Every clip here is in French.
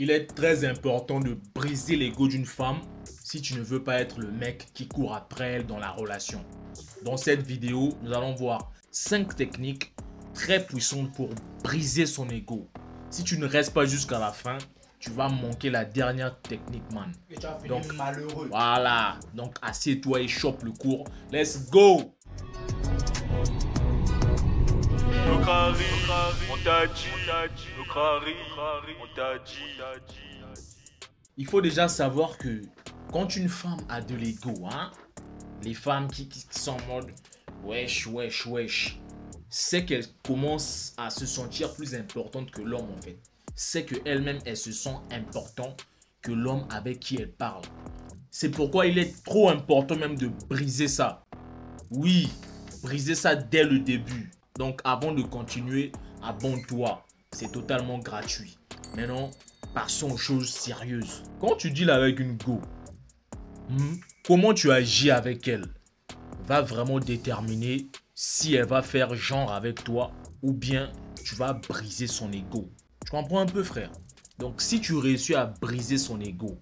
Il est très important de briser l'ego d'une femme si tu ne veux pas être le mec qui court après elle dans la relation. Dans cette vidéo, nous allons voir 5 techniques très puissantes pour briser son ego. Si tu ne restes pas jusqu'à la fin, tu vas manquer la dernière technique, man. Et tu vas finir malheureux. Voilà. Donc, assieds-toi et chope le cours. Let's go! Il faut déjà savoir que quand une femme a de l'ego, hein, les femmes qui sont en mode wesh, c'est qu'elle commence à se sentir plus importante que l'homme en fait. C'est qu'elle-même, elle se sent importante que l'homme avec qui elle parle. C'est pourquoi il est trop important même de briser ça. Oui, briser ça dès le début. Donc avant de continuer, abonne-toi. C'est totalement gratuit. Maintenant, passons aux choses sérieuses. Quand tu deals avec une go, comment tu agis avec elle va vraiment déterminer si elle va faire genre avec toi ou bien tu vas briser son ego. Tu comprends un peu, frère? Donc si tu réussis à briser son ego,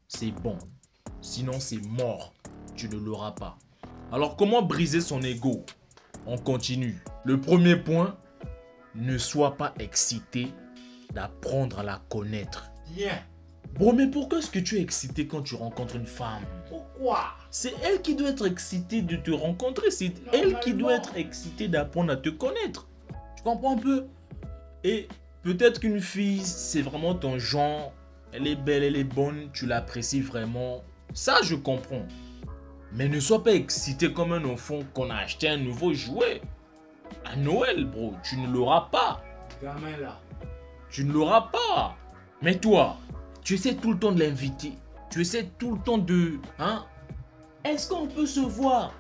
c'est bon. Sinon c'est mort. Tu ne l'auras pas. Alors comment briser son ego? On continue. Le premier point, ne sois pas excité d'apprendre à la connaître. Bien. Bro, mais pourquoi est-ce que tu es excité quand tu rencontres une femme? Pourquoi? C'est elle qui doit être excitée de te rencontrer. C'est elle qui doit être excitée d'apprendre à te connaître. Tu comprends un peu? Et peut-être qu'une fille, c'est vraiment ton genre. Elle est belle, elle est bonne, tu l'apprécies vraiment. Ça, je comprends. Mais ne sois pas excité comme un enfant qu'on a acheté un nouveau jouet. À Noël, bro, tu ne l'auras pas. Gamin là. Tu ne l'auras pas. Mais toi, tu essaies tout le temps de l'inviter. Tu essaies tout le temps de... Hein? Est-ce qu'on peut se voir?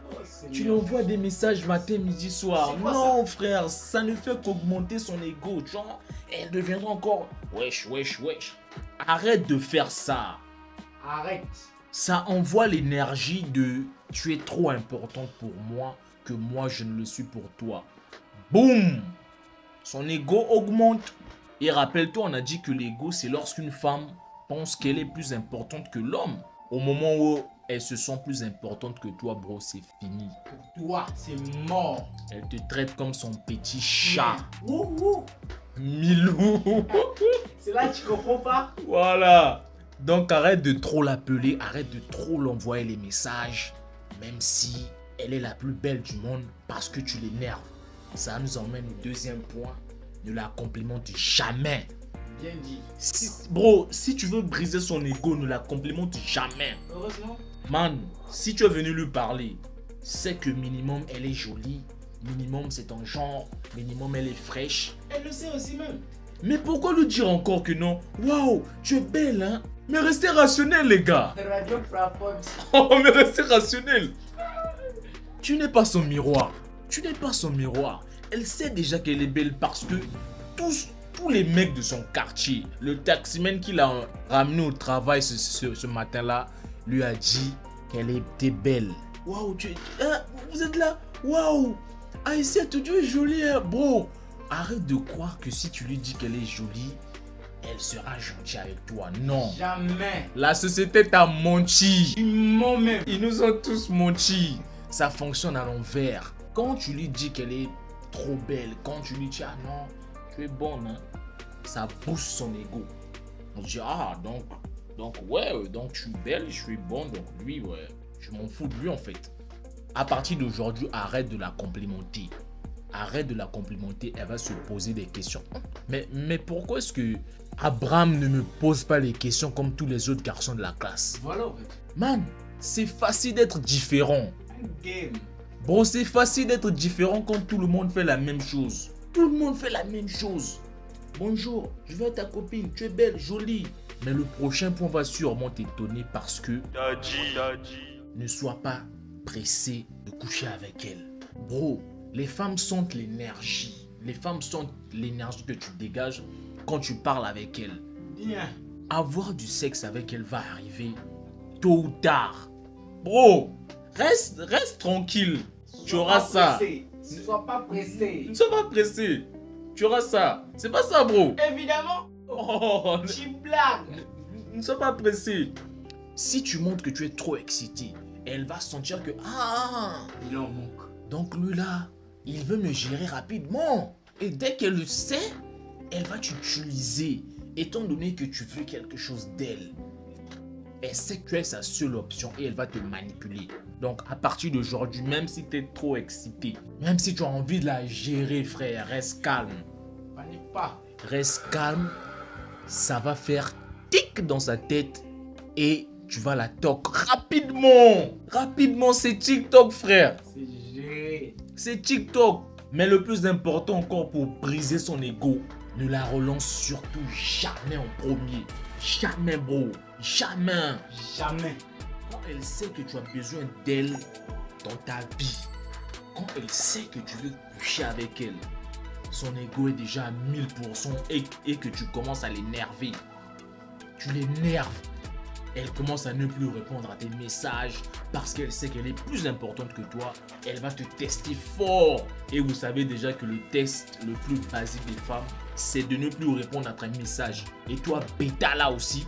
Tu lui envoies des messages matin, midi, soir. Non, frère, ça ne fait qu'augmenter son ego. Genre, elle deviendra encore... Wesh. Arrête de faire ça. Arrête. Ça envoie l'énergie de... Tu es trop importante pour moi que moi, je ne le suis pour toi. Boum! Son ego augmente. Et rappelle-toi, on a dit que l'ego, c'est lorsqu'une femme pense qu'elle est plus importante que l'homme. Au moment où elle se sent plus importante que toi, bro, c'est fini. Pour toi, c'est mort. Elle te traite comme son petit chat. Ouh. Milou. C'est là que tu comprends pas? Voilà. Donc arrête de trop l'appeler, arrête de trop l'envoyer les messages. Même si elle est la plus belle du monde parce que tu l'énerves. Ça nous emmène au deuxième point. Ne la complimente jamais. Bien dit. Bro, si tu veux briser son ego, ne la complimente jamais. Heureusement. Man, si tu es venu lui parler, c'est que minimum elle est jolie, minimum c'est ton genre, minimum elle est fraîche. Elle le sait aussi même. Mais pourquoi lui dire encore que non? Waouh, tu es belle, hein? Mais restez rationnel, les gars. Radio Frappons. Oh, mais restez rationnel. Tu n'es pas son miroir. Tu n'es pas son miroir. Elle sait déjà qu'elle est belle parce que tous les mecs de son quartier, le taximan qui l'a ramené au travail ce matin-là, lui a dit qu'elle était belle. Waouh, vous êtes là? Waouh! Aïssa, tu es jolie, hein, bro. Arrête de croire que si tu lui dis qu'elle est jolie, elle sera gentille avec toi. Non. Jamais. La société t'a menti. Ils m'ont même. Ils nous ont tous menti. Ça fonctionne à l'envers. Quand tu lui dis qu'elle est trop belle, quand tu lui dis ah non, tu es bonne, hein, ça booste son ego. On dit ah donc ouais, donc je suis belle, je suis bonne, donc lui ouais, je m'en fous de lui en fait. À partir d'aujourd'hui, arrête de la complimenter. Arrête de la complimenter, elle va se poser des questions. Mais pourquoi est-ce que Abraham ne me pose pas les questions comme tous les autres garçons de la classe? Voilà en fait. Man, c'est facile d'être différent. Un game. Bro, c'est facile d'être différent quand tout le monde fait la même chose. Tout le monde fait la même chose. Bonjour, je veux être ta copine, tu es belle, jolie. Mais le prochain point va sûrement t'étonner parce que... Ne sois pas pressé de coucher avec elle. Bro, les femmes sentent l'énergie. Les femmes sentent l'énergie que tu dégages quand tu parles avec elles. Bien. Avoir du sexe avec elle va arriver tôt ou tard. Bro, reste tranquille. Tu auras ça. Ne sois pas pressé. Ne sois pas pressé. Tu auras ça. C'est pas ça, bro. Évidemment. Oh, Tu blagues. ne sois pas pressé. Si tu montres que tu es trop excité, elle va sentir que ah, Il en manque. donc lui là, il veut me gérer rapidement. Et dès qu'elle le sait, elle va t'utiliser, étant donné que tu veux quelque chose d'elle. Elle sait que tu es sa seule option et elle va te manipuler. Donc à partir d'aujourd'hui, même si tu es trop excité, même si tu as envie de la gérer, frère, reste calme. Panique pas. Reste calme, ça va faire tic dans sa tête et tu vas la toc rapidement. Rapidement, c'est TikTok, frère. C'est géré. C'est TikTok. Mais le plus important encore pour briser son ego, ne la relance surtout jamais en premier. Jamais, bro. Jamais. Jamais. Quand elle sait que tu as besoin d'elle dans ta vie, quand elle sait que tu veux coucher avec elle, son ego est déjà à 1000% et que tu commences à l'énerver. Tu l'énerves. Elle commence à ne plus répondre à tes messages parce qu'elle sait qu'elle est plus importante que toi. Elle va te tester fort. Et vous savez déjà que le test le plus basique des femmes, c'est de ne plus répondre à tes messages. Et toi, bêta là aussi.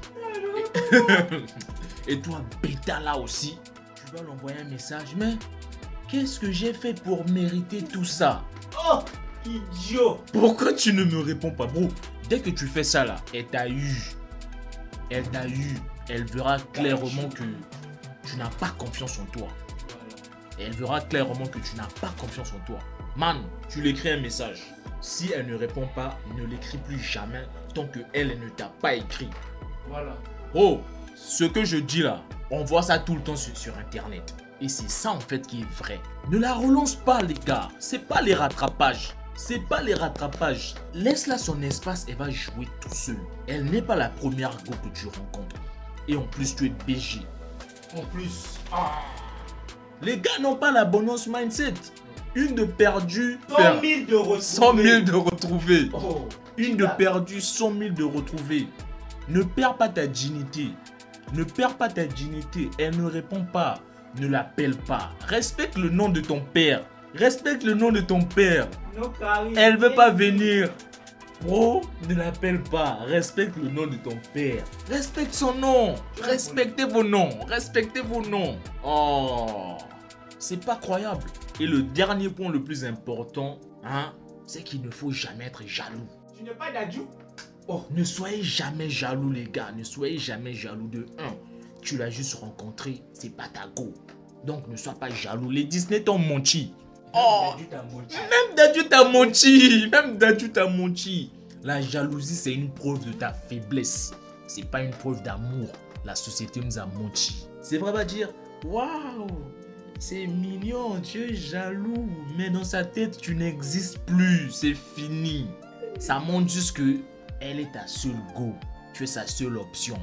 Et toi, bêta là aussi. Tu vas l'envoyer un message. Mais qu'est-ce que j'ai fait pour mériter tout ça? Oh, idiot. Pourquoi tu ne me réponds pas, bro? Dès que tu fais ça là, elle t'a eu. Elle t'a eu. Elle verra clairement que tu n'as pas confiance en toi. Elle verra clairement que tu n'as pas confiance en toi. Man, tu lui écris un message. Si elle ne répond pas, ne l'écris plus jamais tant que elle ne t'a pas écrit. Voilà. Oh, ce que je dis là, on voit ça tout le temps sur internet. Et c'est ça en fait qui est vrai. Ne la relance pas les gars. C'est pas les rattrapages. C'est pas les rattrapages. Laisse-la son espace, elle va jouer tout seul. Elle n'est pas la première go que tu rencontres. Et en plus, tu es BG. En plus. Les gars n'ont pas l'abondance mindset. Une de perdue, 100 000 de retrouvés. 100 000 de retrouvés. Oh, Une de perdue, 100 000 de retrouvés. Ne perds pas ta dignité. Ne perds pas ta dignité. Elle ne répond pas. Ne l'appelle pas. Respecte le nom de ton père. Respecte le nom de ton père. non, Karim. Elle veut pas venir. Bro, ne l'appelle pas. Respecte le nom de ton père. Respecte son nom. Respectez vos noms. Respectez vos noms. Oh, c'est pas croyable. Et le dernier point le plus important, hein, c'est qu'il ne faut jamais être jaloux. Tu n'es pas d'adjou. Oh, ne soyez jamais jaloux les gars. Ne soyez jamais jaloux de un. Tu l'as juste rencontré, c'est pas ta go. Donc ne sois pas jaloux. Les Disney t'ont menti. Oh, même Dadju t'a menti. Même Dadju t'a menti. La jalousie, c'est une preuve de ta faiblesse. C'est pas une preuve d'amour. La société nous a menti. C'est vrai, va dire, waouh, c'est mignon, tu es jaloux. Mais dans sa tête, tu n'existes plus. C'est fini. Ça montre juste que elle est ta seule go. Tu es sa seule option.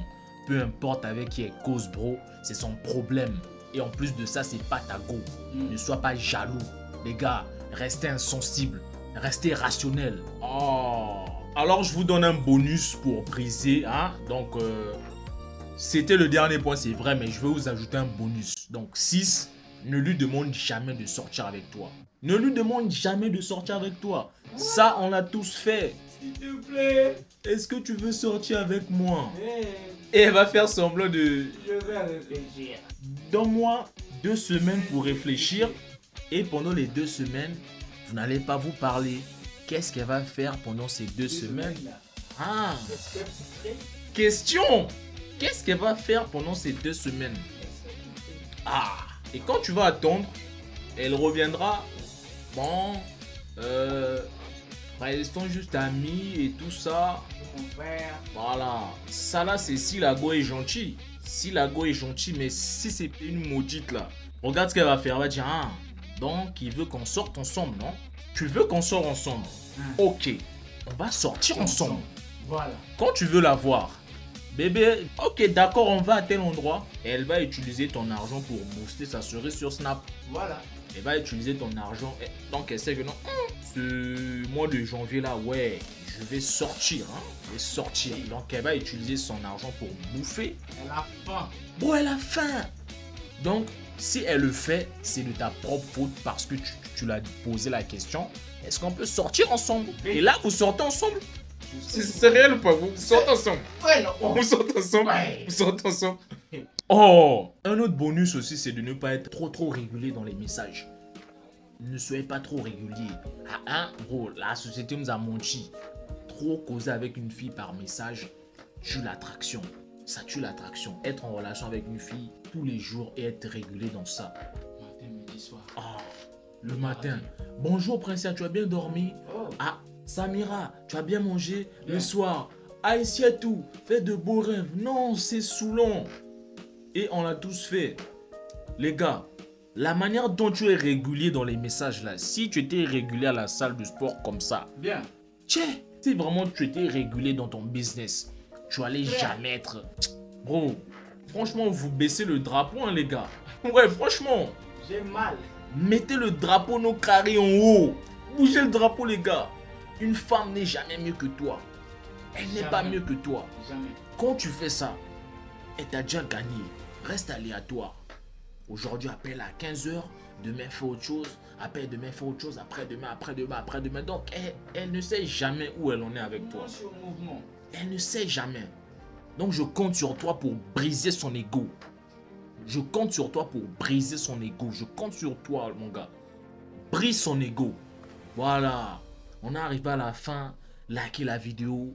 Peu importe avec qui elle cause, bro, c'est son problème. Et en plus de ça, c'est pas ta go. Ne sois pas jaloux. Les gars, restez insensibles. Restez rationnels. Oh. Alors, je vous donne un bonus pour briser. Hein? Donc, c'était le dernier point, c'est vrai, mais je vais vous ajouter un bonus. Donc, 6, ne lui demande jamais de sortir avec toi. Ne lui demande jamais de sortir avec toi. Ça, on l'a tous fait. S'il te plaît. Est-ce que tu veux sortir avec moi? Hey, Et elle va faire semblant de... je vais réfléchir. Donne-moi 2 semaines pour réfléchir. Et pendant les 2 semaines, vous n'allez pas vous parler. Qu'est-ce qu'elle va faire pendant ces 2 semaines? Ah, Qu'est-ce que tu fais? question. Qu'est-ce qu'elle va faire pendant ces 2 semaines? Ah, et quand tu vas attendre, elle reviendra. Bon, restons juste amis et tout ça. Mon frère. Voilà. Ça là, c'est si la go est gentille. Si la go est gentille, mais si c'est une maudite là, regarde ce qu'elle va faire. Elle va dire, ah, donc il veut qu'on sorte ensemble, non? Tu veux qu'on sorte ensemble? Ok, on va sortir ensemble. Voilà. Quand tu veux la voir, bébé, ok, d'accord, on va à tel endroit. Elle va utiliser ton argent pour booster sa cerise sur Snap. Voilà. Elle va utiliser ton argent. Donc elle sait que non, ce mois de janvier là, ouais, je vais sortir. Hein, je vais sortir. Donc elle va utiliser son argent pour bouffer. Elle a faim. Bon, elle a faim. Donc si elle le fait, c'est de ta propre faute parce que tu l'as posé la question. Est-ce qu'on peut sortir ensemble? Et là, vous sortez ensemble. C'est réel ou pas? Vous sortez ensemble? Ouais, non, bon. Vous sortez ensemble? Ouais. Vous sortez ensemble? Oh! Un autre bonus aussi, c'est de ne pas être trop régulier dans les messages. Ne soyez pas trop régulier. Ah, hein, bro, la société nous a menti. Trop causer avec une fille par message tue l'attraction. Ça tue l'attraction. Être en relation avec une fille tous les jours et être régulier dans ça. Matin, midi, soir. Ah, le matin. Bonjour, Princesse, tu as bien dormi? Oh. Ah, Samira, tu as bien mangé? Bien. Le soir. Ah, ici et tout. Fais de beaux rêves. Non, c'est saoulant. Et on l'a tous fait. Les gars, la manière dont tu es régulier dans les messages là, si tu étais régulier à la salle de sport comme ça, Bien. tiens, si vraiment tu étais régulier dans ton business, tu allais Bien. jamais être... Bro, franchement, vous baissez le drapeau, hein, les gars. Ouais, franchement, J'ai mal. mettez le drapeau nos carrés en haut. Bougez le drapeau, les gars. Une femme n'est jamais mieux que toi. Elle n'est pas Jamais. mieux que toi. Jamais. Quand tu fais ça, elle t'a déjà gagné. Reste aléatoire. Aujourd'hui, appelle à 15h. Demain, fais autre chose. Après-demain, fais autre chose. Après-demain, après-demain, après-demain. Donc, elle ne sait jamais où elle en est avec toi. Moi, je suis au mouvement. Elle ne sait jamais. Donc, je compte sur toi pour briser son ego. Je compte sur toi pour briser son ego. Je compte sur toi, mon gars. Brise son ego. Voilà. On est arrivé à la fin. Likez la vidéo.